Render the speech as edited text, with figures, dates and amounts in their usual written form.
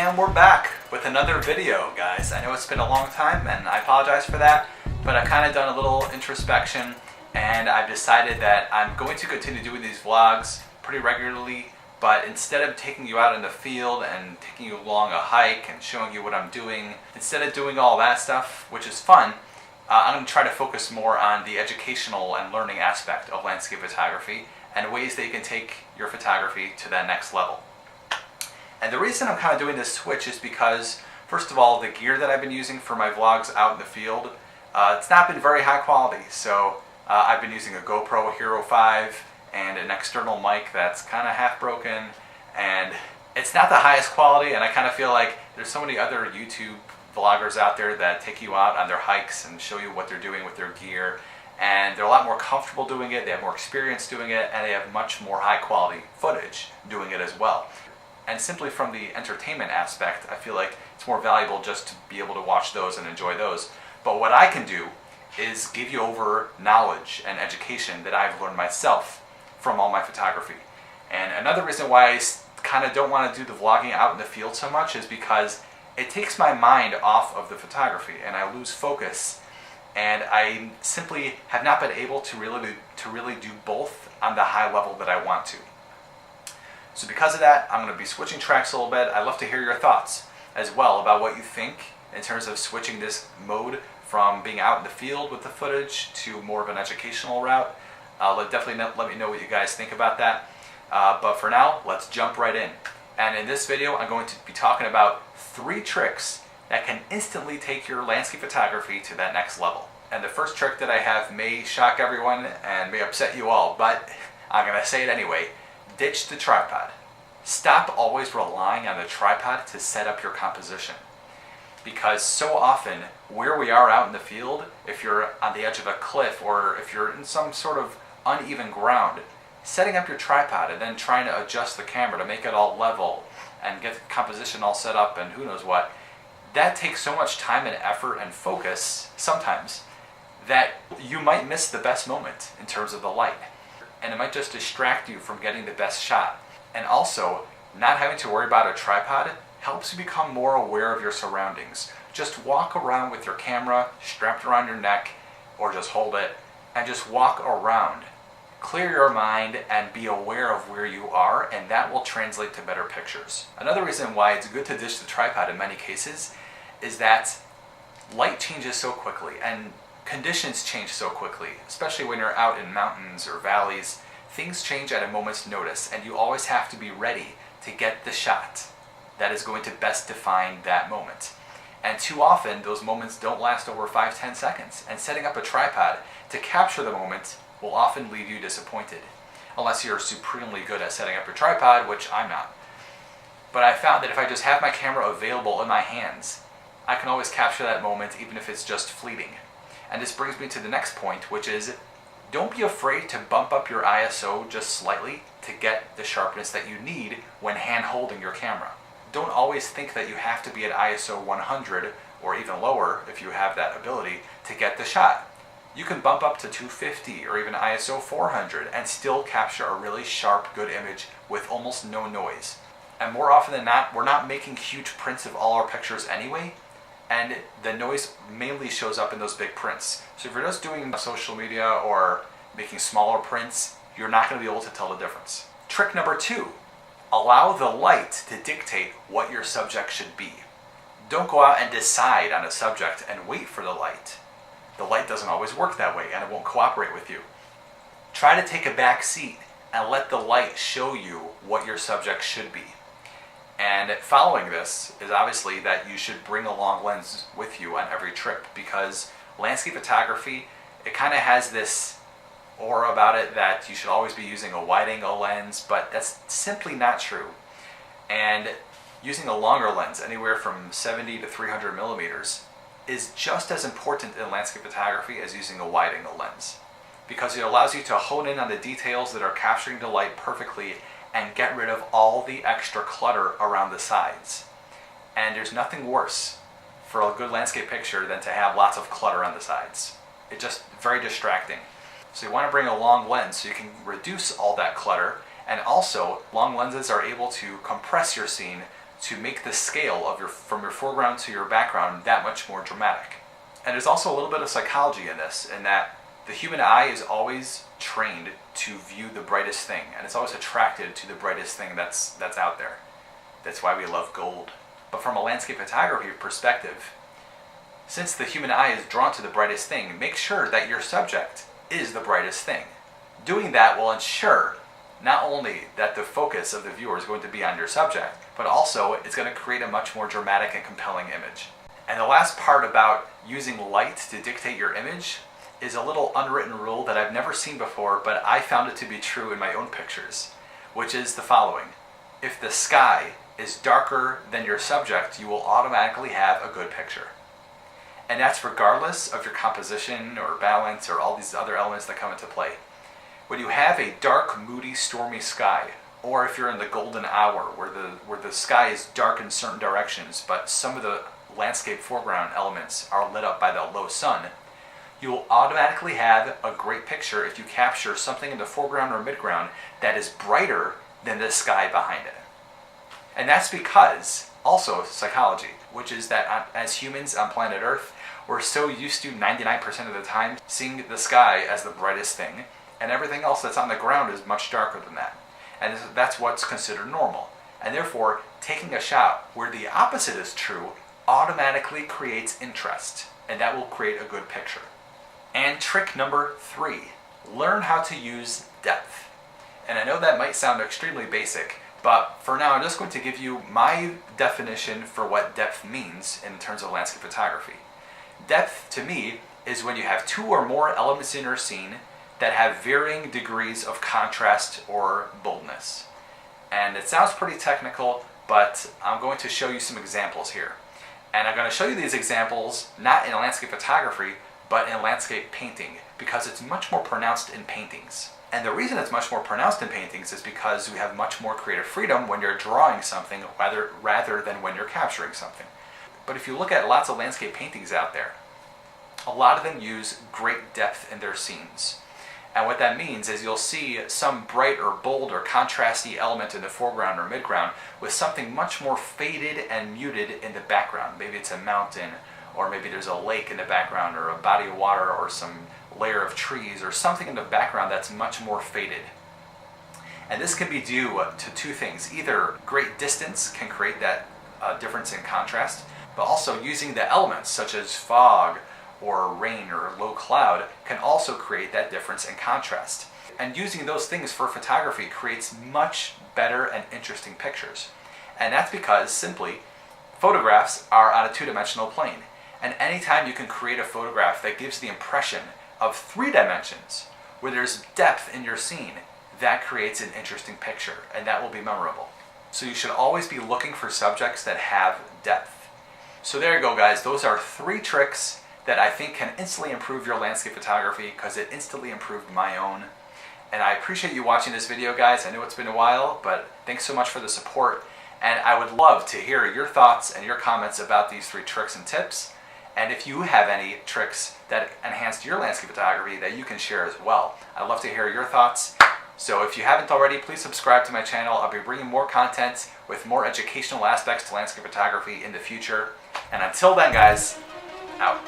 And we're back with another video, guys. I know it's been a long time and I apologize for that, but I've kind of done a little introspection and I've decided that I'm going to continue doing these vlogs pretty regularly, but instead of taking you out in the field and taking you along a hike and showing you what I'm doing, instead of doing all that stuff, which is fun, I'm going to try to focus more on the educational and learning aspect of landscape photography and ways that you can take your photography to that next level. And the reason I'm kind of doing this switch is because, first of all, the gear that I've been using for my vlogs out in the field, it's not been very high quality. So I've been using a GoPro Hero 5 and an external mic that's kind of half broken, and it's not the highest quality, and I kind of feel like there's so many other YouTube vloggers out there that take you out on their hikes and show you what they're doing with their gear, and they're a lot more comfortable doing it, they have more experience doing it, and they have much more high quality footage doing it as well. And simply from the entertainment aspect, I feel like it's more valuable just to be able to watch those and enjoy those. But what I can do is give you over knowledge and education that I've learned myself from all my photography. And another reason why I kind of don't want to do the vlogging out in the field so much is because it takes my mind off of the photography and I lose focus, and I simply have not been able to really do both on the high level that I want to. So because of that, I'm going to be switching tracks a little bit. I'd love to hear your thoughts as well about what you think in terms of switching this mode from being out in the field with the footage to more of an educational route. Definitely let me know what you guys think about that. But for now, let's jump right in. And in this video, I'm going to be talking about 3 tricks that can instantly take your landscape photography to that next level. And the first trick that I have may shock everyone and may upset you all, but I'm going to say it anyway. Ditch the tripod. Stop always relying on the tripod to set up your composition. Because so often, where we are out in the field, if you're on the edge of a cliff or if you're in some sort of uneven ground, setting up your tripod and then trying to adjust the camera to make it all level and get the composition all set up and who knows what, that takes so much time and effort and focus sometimes that you might miss the best moment in terms of the light. And it might just distract you from getting the best shot. And also, not having to worry about a tripod helps you become more aware of your surroundings. Just walk around with your camera strapped around your neck, or just hold it, and just walk around. Clear your mind and be aware of where you are, and that will translate to better pictures. Another reason why it's good to ditch the tripod in many cases is that light changes so quickly, and conditions change so quickly, especially when you're out in mountains or valleys. Things change at a moment's notice, and you always have to be ready to get the shot that is going to best define that moment. And too often, those moments don't last over 5-10 seconds, and setting up a tripod to capture the moment will often leave you disappointed, unless you're supremely good at setting up your tripod, which I'm not. But I found that if I just have my camera available in my hands, I can always capture that moment, even if it's just fleeting. And this brings me to the next point, which is don't be afraid to bump up your ISO just slightly to get the sharpness that you need when hand holding your camera. Don't always think that you have to be at ISO 100 or even lower if you have that ability to get the shot. You can bump up to 250 or even ISO 400 and still capture a really sharp, good image with almost no noise. And more often than not, we're not making huge prints of all our pictures anyway, and the noise mainly shows up in those big prints. So if you're just doing social media or making smaller prints, you're not going to be able to tell the difference. Trick number 2, allow the light to dictate what your subject should be. Don't go out and decide on a subject and wait for the light. The light doesn't always work that way and it won't cooperate with you. Try to take a back seat and let the light show you what your subject should be. And following this is obviously that you should bring a long lens with you on every trip, because landscape photography, it kind of has this aura about it that you should always be using a wide angle lens, but that's simply not true. And using a longer lens, anywhere from 70 to 300 millimeters, is just as important in landscape photography as using a wide angle lens, because it allows you to hone in on the details that are capturing the light perfectly and get rid of all the extra clutter around the sides. And there's nothing worse for a good landscape picture than to have lots of clutter on the sides. It's just very distracting. So you want to bring a long lens so you can reduce all that clutter, and also long lenses are able to compress your scene to make the scale of from your foreground to your background that much more dramatic. And there's also a little bit of psychology in this, in that the human eye is always trained to view the brightest thing, and it's always attracted to the brightest thing that's out there. That's why we love gold. But from a landscape photography perspective, since the human eye is drawn to the brightest thing, make sure that your subject is the brightest thing. Doing that will ensure not only that the focus of the viewer is going to be on your subject, but also it's going to create a much more dramatic and compelling image. And the last part about using light to dictate your image is a little unwritten rule that I've never seen before, but I found it to be true in my own pictures, which is the following. If the sky is darker than your subject, you will automatically have a good picture. And that's regardless of your composition or balance or all these other elements that come into play. When you have a dark, moody, stormy sky, or if you're in the golden hour where the sky is dark in certain directions, but some of the landscape foreground elements are lit up by the low sun, you will automatically have a great picture if you capture something in the foreground or midground that is brighter than the sky behind it. And that's because, also psychology, which is that as humans on planet Earth, we're so used to 99% of the time seeing the sky as the brightest thing, and everything else that's on the ground is much darker than that. And that's what's considered normal. And therefore, taking a shot where the opposite is true automatically creates interest, and that will create a good picture. And trick number 3, learn how to use depth. And I know that might sound extremely basic, but for now I'm just going to give you my definition for what depth means in terms of landscape photography. Depth, to me, is when you have 2 or more elements in your scene that have varying degrees of contrast or boldness. And it sounds pretty technical, but I'm going to show you some examples here. And I'm going to show you these examples not in landscape photography, but in landscape painting, because it's much more pronounced in paintings. And the reason it's much more pronounced in paintings is because we have much more creative freedom when you're drawing something rather than when you're capturing something. But if you look at lots of landscape paintings out there, a lot of them use great depth in their scenes. And what that means is you'll see some bright or bold or contrasty element in the foreground or midground with something much more faded and muted in the background. Maybe it's a mountain, or maybe there's a lake in the background, or a body of water, or some layer of trees, or something in the background that's much more faded. And this can be due to 2 things. Either great distance can create that difference in contrast, but also using the elements such as fog or rain or low cloud can also create that difference in contrast. And using those things for photography creates much better and interesting pictures. And that's because, simply, photographs are on a 2-dimensional plane. And anytime you can create a photograph that gives the impression of 3 dimensions, where there's depth in your scene, that creates an interesting picture, and that will be memorable. So you should always be looking for subjects that have depth. So there you go, guys. Those are 3 tricks that I think can instantly improve your landscape photography, because it instantly improved my own. And I appreciate you watching this video, guys. I know it's been a while, but thanks so much for the support. And I would love to hear your thoughts and your comments about these 3 tricks and tips. And if you have any tricks that enhanced your landscape photography that you can share as well, I'd love to hear your thoughts. So if you haven't already, please subscribe to my channel. I'll be bringing more content with more educational aspects to landscape photography in the future. And until then, guys, out.